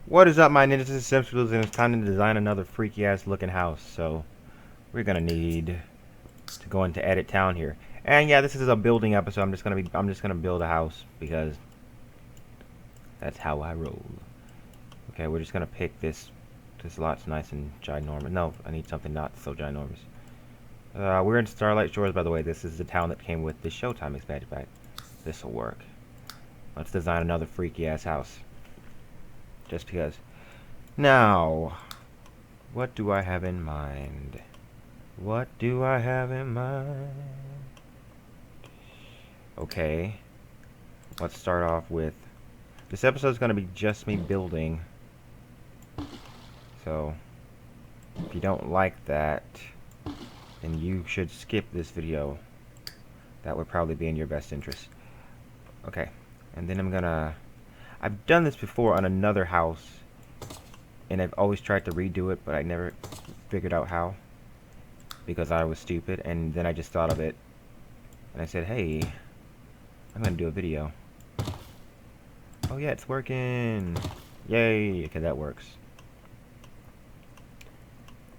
What is up, my ninjas? This is Sims3loser, and it's time to design another freaky ass looking house. So we're gonna need to go into edit town here. And yeah, this is a building episode. I'm just gonna build a house because that's how I roll. Okay, we're just gonna pick this. This lot's nice and ginormous. No, I need something not so ginormous. We're in Starlight Shores, by the way. This is the town that came with the Showtime expansion pack. This'll work. Let's design another freaky ass house. Just because. Now, what do I have in mind? What do I have in mind? Okay, let's start off with... This episode is going to be just me building. So, if you don't like that, then you should skip this video. That would probably be in your best interest. Okay, and then I'm gonna... I've done this before on another house, and I've always tried to redo it, but I never figured out how, because I was stupid. And then I just thought of it, and I said, hey, I'm gonna do a video. Oh yeah, it's working! Yay! Okay, that works.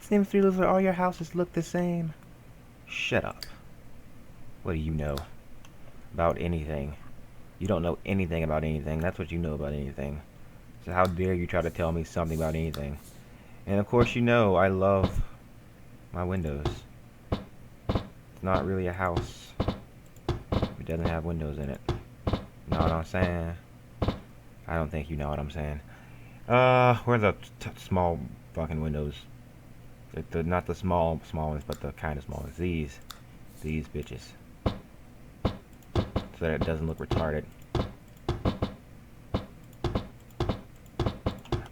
Sims3loser, all your houses look the same. Shut up. What do you know about anything? You don't know anything about anything. That's what you know about anything. So how dare you try to tell me something about anything? And of course you know I love my windows. It's not really a house if it doesn't have windows in it. Know what I'm saying? I don't think you know what I'm saying. Where's the small fucking windows? Not the small ones, but the kind of small ones. These bitches. So that it doesn't look retarded.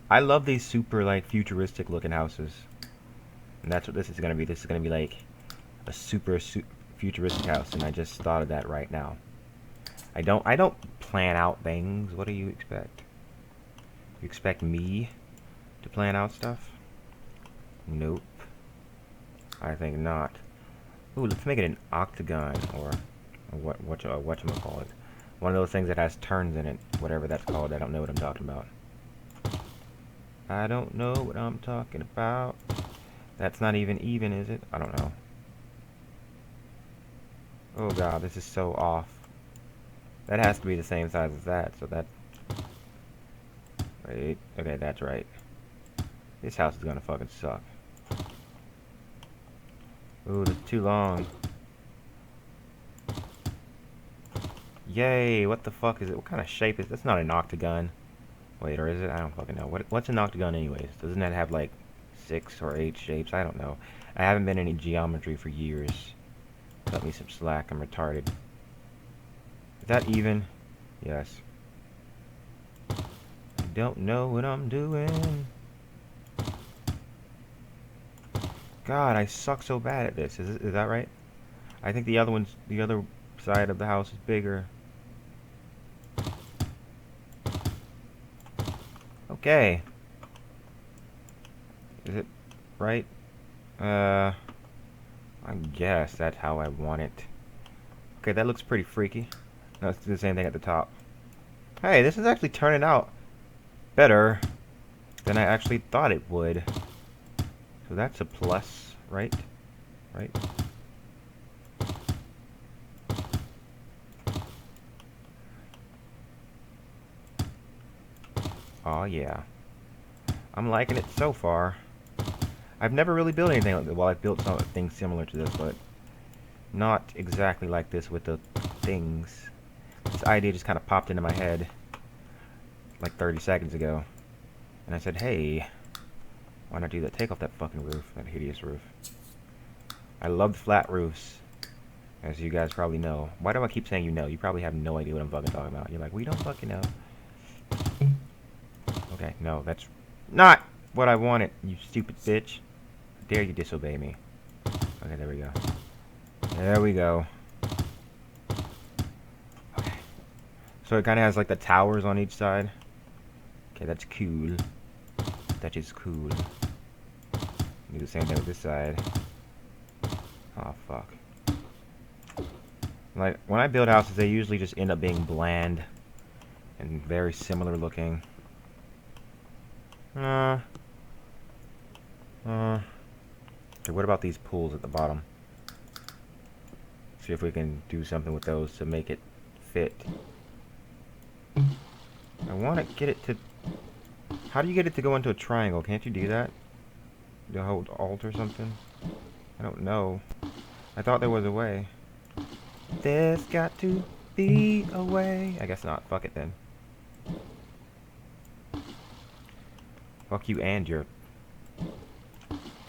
I love these super like futuristic looking houses, and that's what this is gonna be. This is gonna be like a super futuristic house, and I just thought of that right now. I don't plan out things. What do you expect? You expect me to plan out stuff? Nope. I think not. Ooh, let's make it an octagon, or whatchamacallit. One of those things that has turns in it, whatever that's called. I don't know what I'm talking about. I don't know what I'm talking about. That's not even, is it? I don't know. Oh god, this is so off. That has to be the same size as that, so that... Wait, okay, that's right. This house is gonna fucking suck. Ooh, that's too long. Yay, what the fuck is it? What kind of shape is it? That's not an octagon. Wait, or is it? I don't fucking know. What's an octagon anyways? Doesn't that have like 6 or 8 shapes? I don't know. I haven't been in any geometry for years. Cut me some slack, I'm retarded. Is that even? Yes. I don't know what I'm doing. God, I suck so bad at this. Is that right? I think the other side of the house is bigger. Okay. Is it right? I guess that's how I want it. Okay, that looks pretty freaky. No, let's do the same thing at the top. Hey, this is actually turning out better than I actually thought it would. So that's a plus, right? Right? Oh yeah. I'm liking it so far. I've never really built anything like this. Well, I've built something similar to this, but not exactly like this with the things. This idea just kind of popped into my head like 30 seconds ago. And I said, hey, why not do that? Take off that fucking roof, that hideous roof. I love flat roofs, as you guys probably know. Why do I keep saying you know? You probably have no idea what I'm fucking talking about. You're like, we don't fucking know. Okay, no, that's not what I wanted, you stupid bitch. How dare you disobey me. Okay, there we go. There we go. Okay. So it kind of has like the towers on each side. Okay, that's cool. That is cool. Do the same thing with this side. Oh, fuck. Like, when I build houses, they usually just end up being bland and very similar looking. Okay, what about these pools at the bottom? See if we can do something with those to make it fit. I want to get it to... How do you get it to go into a triangle? Can't you do that? You hold Alt or something? I don't know. I thought there was a way. There's got to be a way. I guess not. Fuck it then. Fuck you and your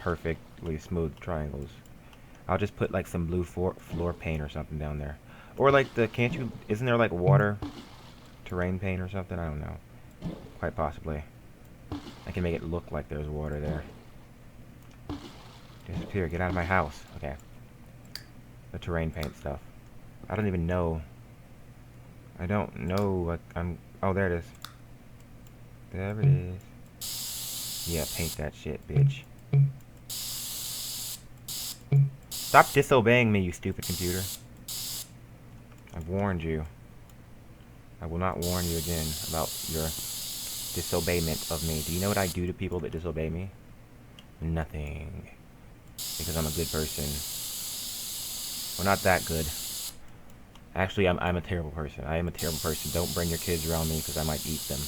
perfectly smooth triangles. I'll just put like some blue floor paint or something down there. Or like the, can't you, isn't there like water terrain paint or something? I don't know. Quite possibly. I can make it look like there's water there. Disappear, get out of my house. Okay. The terrain paint stuff. I don't even know. I don't know what I'm, oh there it is. There it is. Yeah, paint that shit, bitch. Stop disobeying me, you stupid computer. I've warned you. I will not warn you again about your disobeyment of me. Do you know what I do to people that disobey me? Nothing. Because I'm a good person. Well, not that good. Actually, I'm a terrible person. I am a terrible person. Don't bring your kids around me because I might eat them.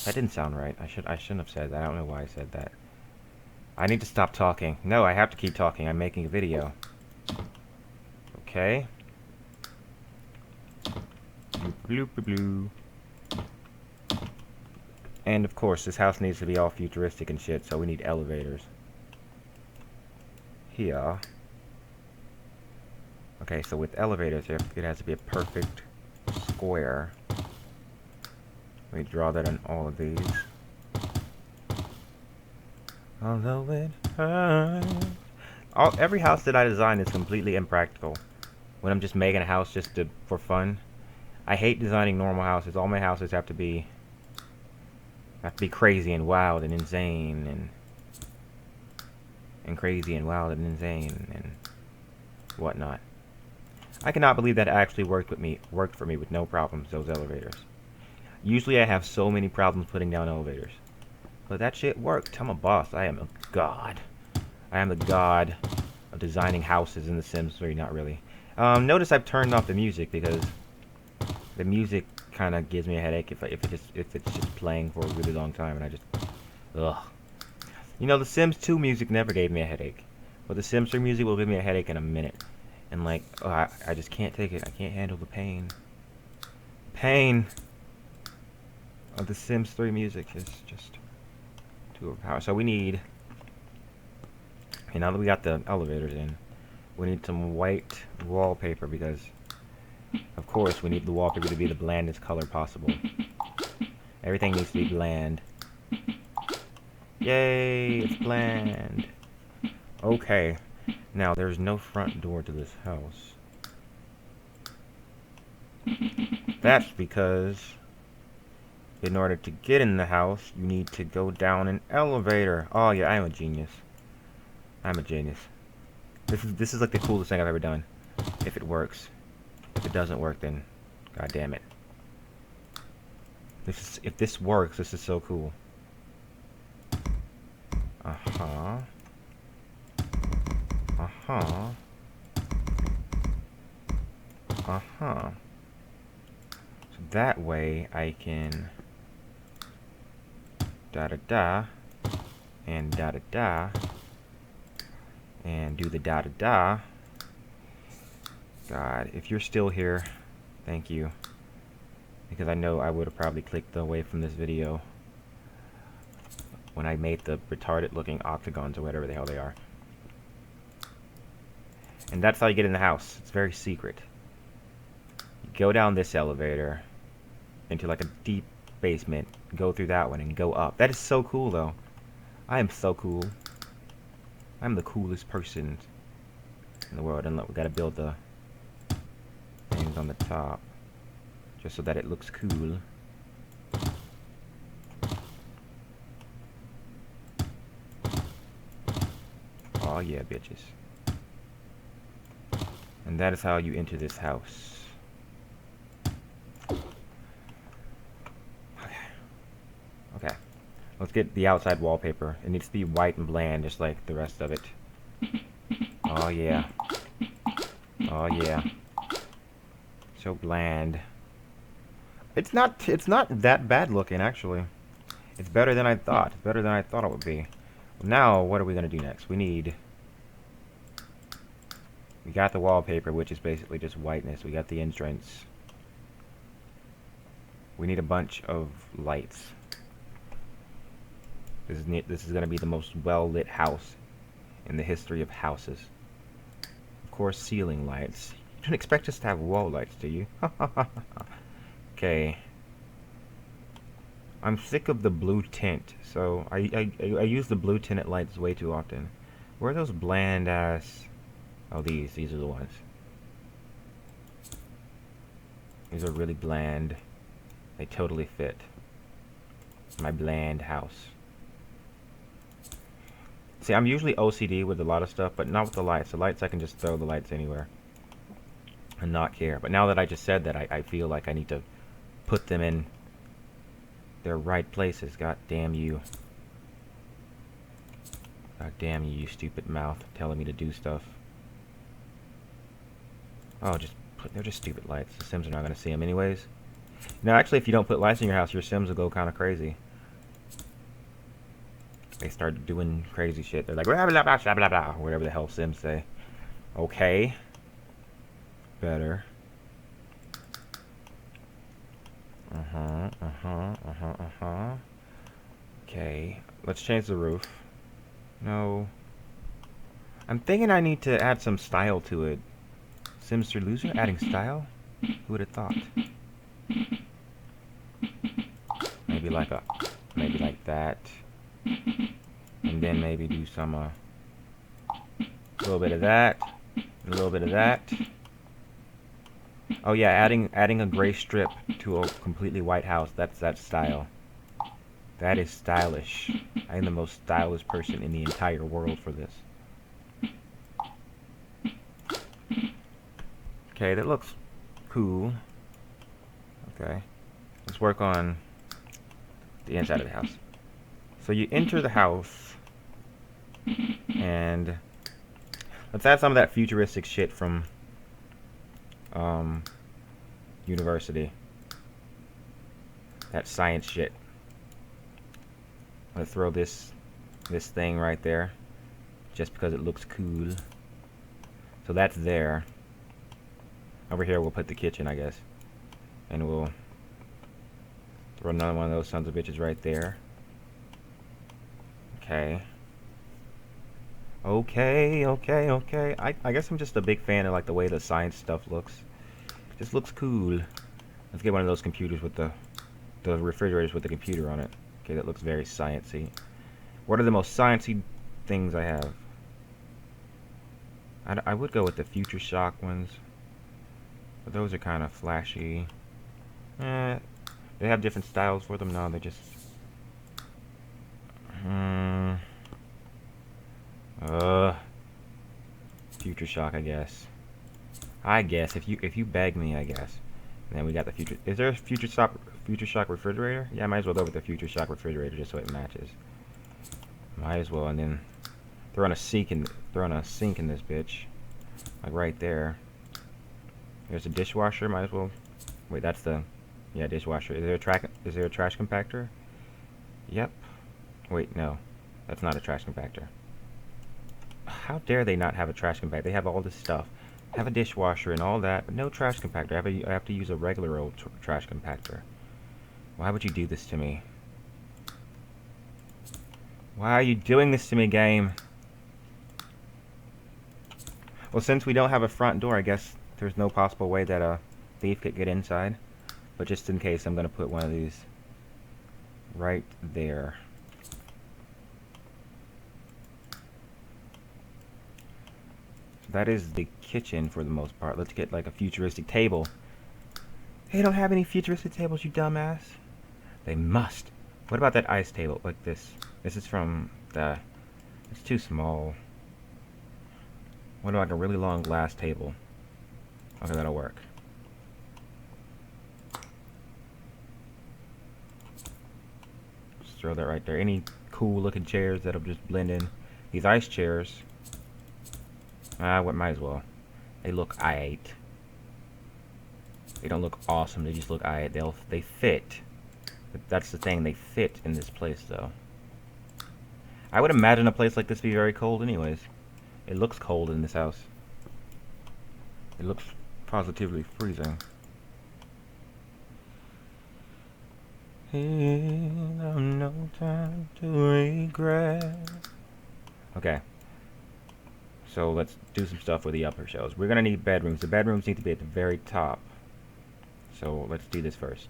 That didn't sound right. I shouldn't have said that. I don't know why I said that. I need to stop talking. No, I have to keep talking. I'm making a video. Okay. Bloop, bloop, bloop. And of course, this house needs to be all futuristic and shit, so we need elevators. Here. Okay, so with elevators, it has to be a perfect square. Let me draw that on all of these. Although it hurts. Every house that I design is completely impractical. When I'm just making a house just for fun. I hate designing normal houses. All my houses have to be crazy and wild and insane and crazy and wild and insane and whatnot. I cannot believe that actually worked for me with no problems, those elevators. Usually I have so many problems putting down elevators. But that shit worked. I'm a boss. I am a god. I am the god of designing houses in The Sims 3, not really. Notice I've turned off the music because the music kind of gives me a headache if it's just playing for a really long time and I just... Ugh. You know, The Sims 2 music never gave me a headache. But The Sims 3 music will give me a headache in a minute. And like, oh, I just can't take it. I can't handle the pain. Pain of The Sims 3 music is just too overpowering. So we need... Okay, now that we got the elevators in, we need some white wallpaper because, of course, we need the wallpaper to be the blandest color possible. Everything needs to be bland. Yay, it's bland. Okay, now there's no front door to this house. That's because in order to get in the house, you need to go down an elevator. Oh yeah, I'm a genius. I'm a genius. This is like the coolest thing I've ever done. If it works. If it doesn't work, then god damn it. If this works, this is so cool. Uh-huh. Uh-huh. Uh-huh. So that way I can da-da-da and da-da-da and do the da-da-da. God, if you're still here, thank you. Because I know I would have probably clicked away from this video when I made the retarded looking octagons or whatever the hell they are. And that's how you get in the house. It's very secret. You go down this elevator into like a deep basement, go through that one and go up. That is so cool though. I am so cool. I'm the coolest person in the world. And look, we gotta build the things on the top just so that it looks cool. Oh yeah, bitches. And that is how you enter this house. Okay. Okay. Let's get the outside wallpaper. It needs to be white and bland, just like the rest of it. Oh yeah. Oh yeah. So bland. It's not that bad looking, actually. It's better than I thought. It's better than I thought it would be. Now, what are we gonna do next? We got the wallpaper, which is basically just whiteness. We got the entrance. We need a bunch of lights. This is gonna be the most well-lit house in the history of houses. Of course, ceiling lights. You don't expect us to have wall lights, do you? Okay. I'm sick of the blue tint, so I use the blue tinted lights way too often. Where are those bland ass... Oh, these are the ones. These are really bland. They totally fit my bland house. See, I'm usually OCD with a lot of stuff, but not with the lights. The lights, I can just throw the lights anywhere and not care. But now that I just said that, I feel like I need to put them in their right places. God damn you. God damn you, you stupid mouth, telling me to do stuff. Oh, they're just stupid lights. The Sims are not going to see them anyways. Now, actually, if you don't put lights in your house, your Sims will go kind of crazy. They start doing crazy shit. They're like, blah, blah, blah, blah, blah, blah, whatever the hell Sims say. Okay. Better. Okay. Let's change the roof. No. I'm thinking I need to add some style to it. Sims3loser adding style? Who would have thought? Maybe like that. And then maybe do some a little bit of that. A little bit of that. Oh yeah, adding a gray strip to a completely white house. That's that style. That is stylish. I am the most stylish person in the entire world for this. Okay, that looks cool. Okay. Let's work on the inside of the house. So you enter the house, and let's add some of that futuristic shit from university. That science shit. Let's throw this thing right there, just because it looks cool. So that's there. Over here we'll put the kitchen, I guess, and we'll throw another one of those sons of bitches right there. Okay. Okay. I guess I'm just a big fan of like the way the science stuff looks. It just looks cool. Let's get one of those computers with the refrigerators with the computer on it. Okay, that looks very sciencey. What are the most sciencey things I have? I would go with the Future Shock ones, but those are kind of flashy. They have different styles for them. No, they're just Future Shock, I guess. If you beg me, I guess. And then we got the future. Is there a Future Shock refrigerator? Yeah, I might as well go with the Future Shock refrigerator just so it matches. Might as well, and then throw in a sink in this bitch, like right there. There's a dishwasher. Might as well. Wait, that's the dishwasher. Is there a trash compactor? Yep. Wait, no, that's not a trash compactor. How dare they not have a trash compactor? They have all this stuff. Have a dishwasher and all that, but no trash compactor. I have to use a regular old trash compactor. Why would you do this to me? Why are you doing this to me, game? Well, since we don't have a front door, I guess there's no possible way that a thief could get inside. But just in case, I'm going to put one of these right there. That is the kitchen for the most part. Let's get like a futuristic table. They don't have any futuristic tables, you dumbass. They must. What about that ice table? Like this. This is from the... It's too small. What about like a really long glass table? Okay, that'll work. throw that right there. Any cool looking chairs that'll just blend in. These ice chairs. Might as well. They look aight. They don't look awesome. They just look aight. They fit. But that's the thing. They fit in this place though. I would imagine a place like this be very cold anyways. It looks cold in this house. It looks positively freezing. No time to regret. Okay. So let's do some stuff with the upper shelves. We're gonna need bedrooms. The bedrooms need to be at the very top. So let's do this first.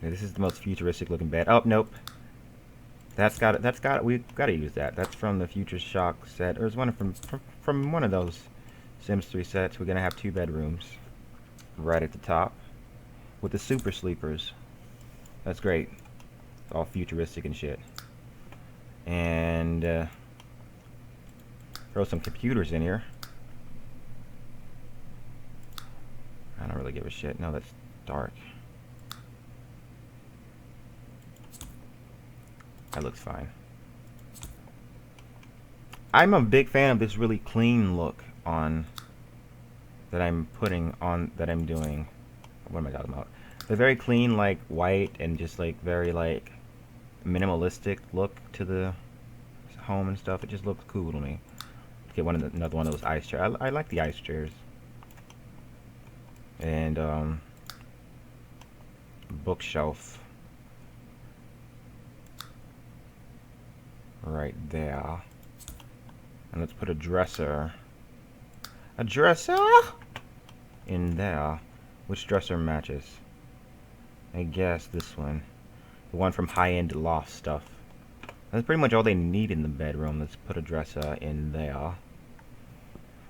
Okay, this is the most futuristic looking bed. Oh, nope. We've gotta use that. That's from the Future Shock set. Or it's one from one of those Sims 3 sets. We're gonna have 2 bedrooms right at the top with the super sleepers. That's great. It's all futuristic and shit. And throw some computers in here. I don't really give a shit. No, that's dark. That looks fine. I'm a big fan of this really clean look on that I'm doing. What am I talking about? The very clean, like white and just like very like minimalistic look to the home and stuff. It just looks cool to me. Get another one of those ice chairs. I like the ice chairs. And bookshelf right there. And let's put a dresser in there. Which dresser matches? I guess this one. The one from high-end loft stuff. That's pretty much all they need in the bedroom. Let's put a dresser in there.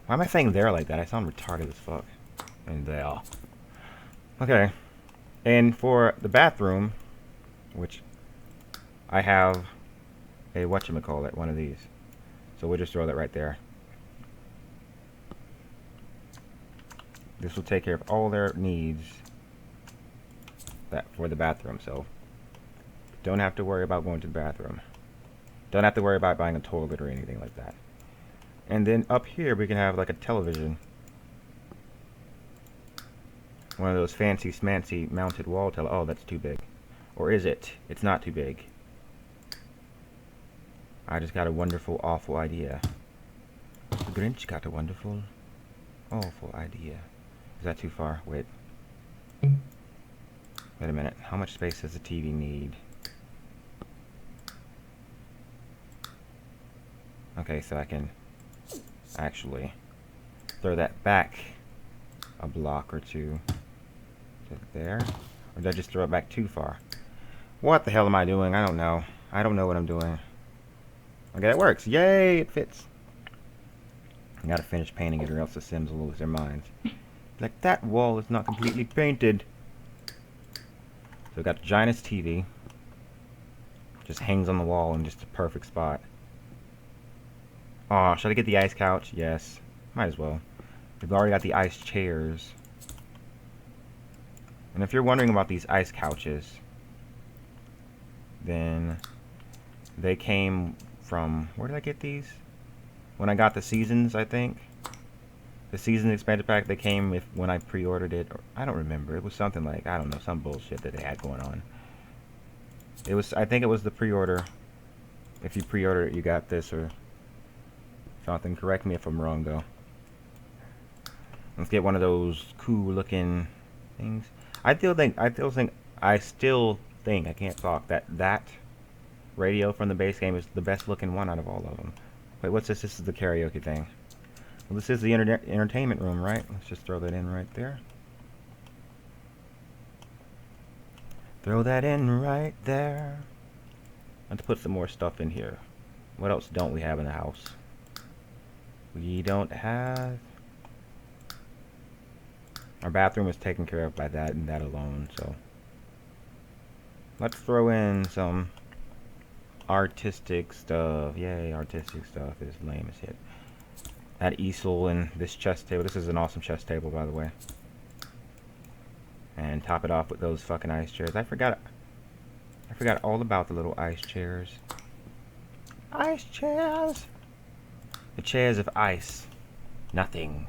Why am I saying there like that? I sound retarded as fuck. In there. Okay. And for the bathroom, which I have a whatchamacallit, one of these. So we'll just throw that right there. This will take care of all their needs for the bathroom. So don't have to worry about going to the bathroom. Don't have to worry about buying a toilet or anything like that. And then up here we can have like a television. One of those fancy smancy mounted wall oh, that's too big. Or is it? It's not too big. I just got a wonderful, awful idea. The Grinch got a wonderful, awful idea. Is that too far? Wait. Wait a minute. How much space does the TV need? Okay, so I can actually throw that back a block or two. There. Or did I just throw it back too far? What the hell am I doing? I don't know. I don't know what I'm doing. Okay, it works. Yay, it fits. I gotta finish painting it or else the Sims will lose their minds. Like, that wall is not completely painted. So we got the giantest TV. Just hangs on the wall in just a perfect spot. Aw, should I get the ice couch? Yes. Might as well. We've already got the ice chairs. And if you're wondering about these ice couches, then they came from... Where did I get these? When I got the Seasons, I think. The Seasons Expanded Pack, they came with when I pre-ordered it. Or, I don't remember. It was something like, I don't know, some bullshit that they had going on. It was, I think it was the pre-order. If you pre-order it, you got this or something. Correct me if I'm wrong, though. Let's get one of those cool-looking things. I still think, I can't talk, that radio from the base game is the best looking one out of all of them. Wait, what's this? This is the karaoke thing. Well, this is the entertainment room, right? Let's just throw that in right there. Throw that in right there. Let's put some more stuff in here. What else don't we have in the house? We don't have... Our bathroom is taken care of by that and that alone, so... Let's throw in some artistic stuff. Yay, artistic stuff is lame as shit. That easel and this chest table. This is an awesome chest table, by the way. And top it off with those fucking ice chairs. I forgot all about the little ice chairs. Ice chairs! The chairs of ice. Nothing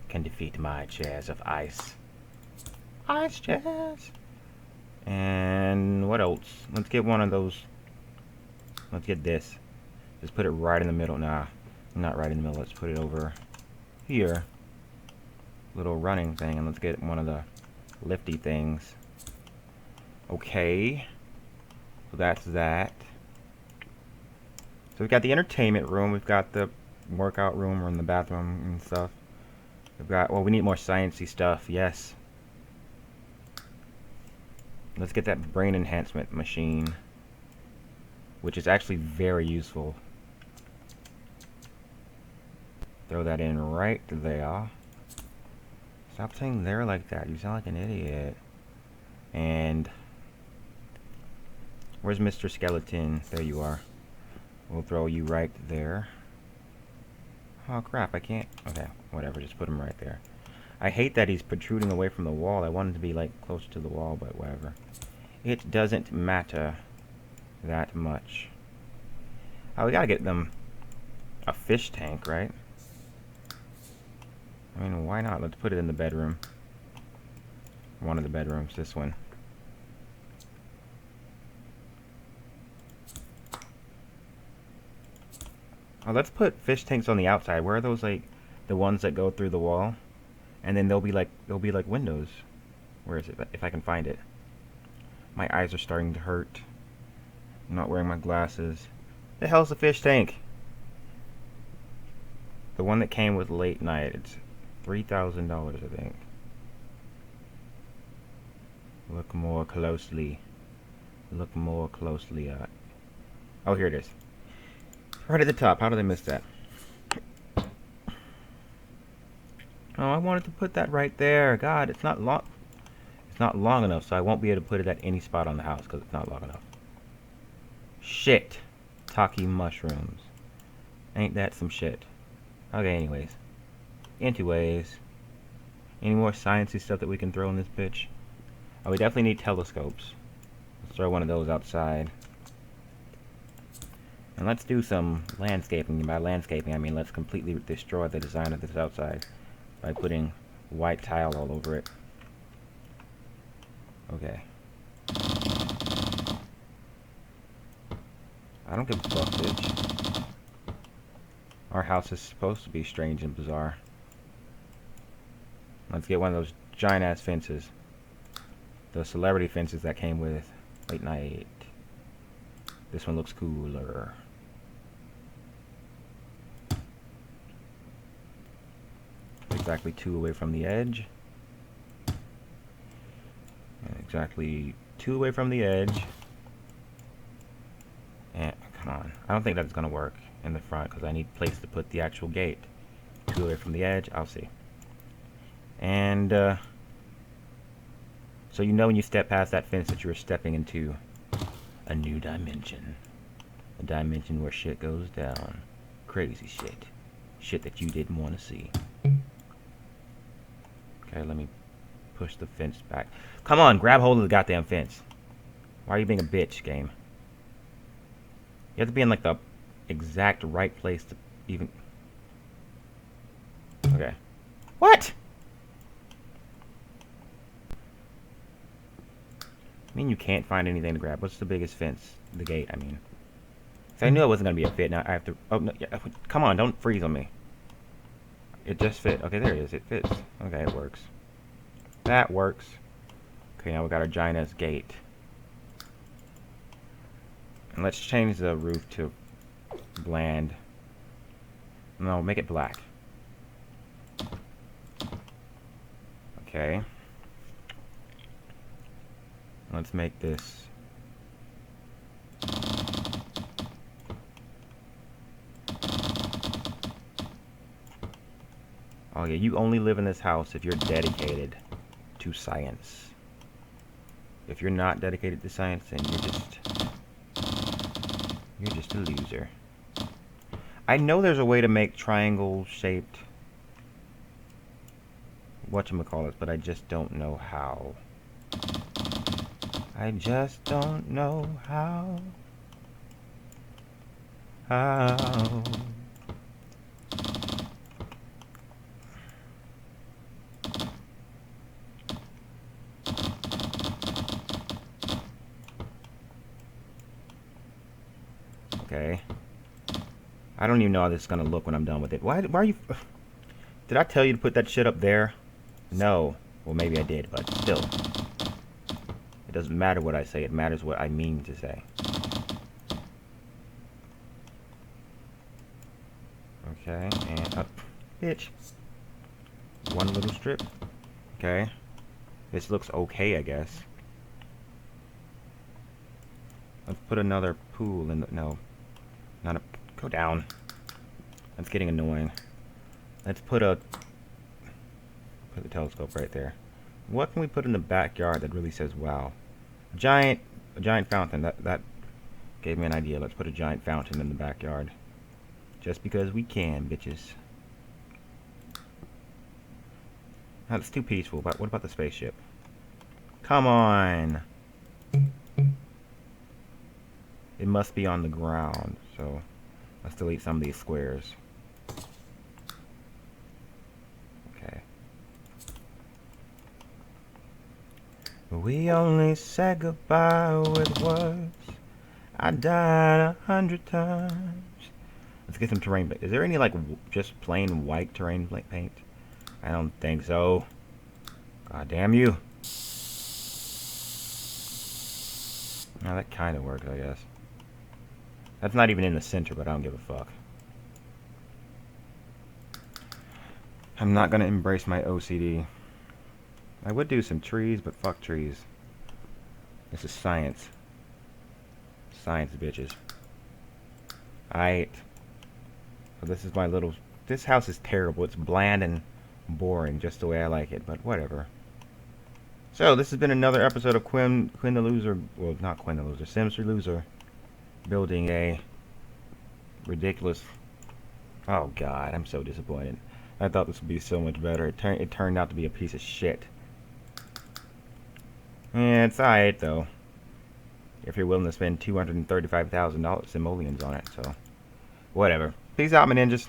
can defeat my chairs of ice. Ice chairs! And what else? Let's get one of those. Let's get this. Just put it right in the middle. Nah, not right in the middle. Let's put it over here. Little running thing. And let's get one of the lifty things. Okay. So that's that. So we've got the entertainment room. We've got the workout room or in the bathroom and stuff. We've got, well, we need more sciencey stuff. Yes. Let's get that brain enhancement machine, which is actually very useful. Throw that in right there. Stop saying there like that. You sound like an idiot. And where's Mr. Skeleton? There you are. We'll throw you right there. Oh crap, I can't. Okay, whatever, just put him right there. I hate that he's protruding away from the wall. I want him to be like closer to the wall, but whatever. It doesn't matter that much. Oh, we gotta get them a fish tank, right? I mean, why not? Let's put it in the bedroom. One of the bedrooms, this one. Oh, let's put fish tanks on the outside. Where are those, like, the ones that go through the wall? And then they'll be like windows. Where is it? If I can find it. My eyes are starting to hurt. I'm not wearing my glasses. The hell's a fish tank? The one that came with late night. It's $3,000, I think. Look more closely. Look more closely at. Oh, here it is. Right at the top. How did I miss that? Oh, I wanted to put that right there. God, it's not long. It's not long enough, so I won't be able to put it at any spot on the house because it's not long enough. Shit. Taki mushrooms. Ain't that some shit? Okay, anyways. Any more sciencey stuff that we can throw in this bitch? Oh, we definitely need telescopes. Let's throw one of those outside. And let's do some landscaping. By landscaping, I mean let's completely destroy the design of this outside by putting white tile all over it. Okay. I don't give a fuck, bitch. Our house is supposed to be strange and bizarre. Let's get one of those giant-ass fences. Those celebrity fences that came with late night. This one looks cooler. Exactly 2 away from the edge. And exactly 2 away from the edge. And come on, I don't think that's gonna work in the front because I need a place to put the actual gate. 2 away from the edge. I'll see. And so you know when you step past that fence that you're stepping into a new dimension. A dimension where shit goes down. Crazy shit. Shit that you didn't want to see. Okay, let me push the fence back. Come on, grab hold of the goddamn fence. Why are you being a bitch, game? You have to be in like the exact right place to even... Okay. What? I mean, you can't find anything to grab. What's the biggest fence? The gate, I mean. So I knew it wasn't going to be a fit. Now I have to... Oh, no. Yeah, come on, don't freeze on me. It just fit. Okay, there it is. It fits. Okay, it works. That works. Okay, now we got our giant-ass gate. And let's change the roof to bland. No, make it black. Okay. Let's make this. Oh yeah, you only live in this house if you're dedicated to science. If you're not dedicated to science, then you're just a loser. I know there's a way to make triangle-shaped whatchamacallit, but I just don't know how. I just don't know how. How. Okay. I don't even know how this is gonna look when I'm done with it. Why are you... Did I tell you to put that shit up there? No. Well, maybe I did, but still. It doesn't matter what I say. It matters what I mean to say. Okay, and up. Bitch. One little strip. Okay. This looks okay, I guess. Let's put another pool in the... No. Not a... Go down. That's getting annoying. Let's put a... Put the telescope right there. What can we put in the backyard that really says wow? A giant fountain. That gave me an idea. Let's put a giant fountain in the backyard. Just because we can, bitches. That's too peaceful. But what about the spaceship? Come on. It must be on the ground. So let's delete some of these squares. Okay. We only said goodbye with words. I died 100 times. Let's get some terrain. Is there any like just plain white terrain paint? I don't think so. God damn you. Now that kind of works, I guess. That's not even in the center, but I don't give a fuck. I'm not gonna embrace my OCD. I would do some trees, but fuck trees. This is science. Science, bitches. Aight. So this is my little... This house is terrible. It's bland and boring, just the way I like it, but whatever. So, this has been another episode of Quinn the Loser... Well, not Quinn the Loser. Sims3loser. Building a ridiculous... Oh, God. I'm so disappointed. I thought this would be so much better. It turned out to be a piece of shit. Yeah, it's alright, though. If you're willing to spend $235,000 simoleons on it, so... Whatever. Peace out, my ninjas.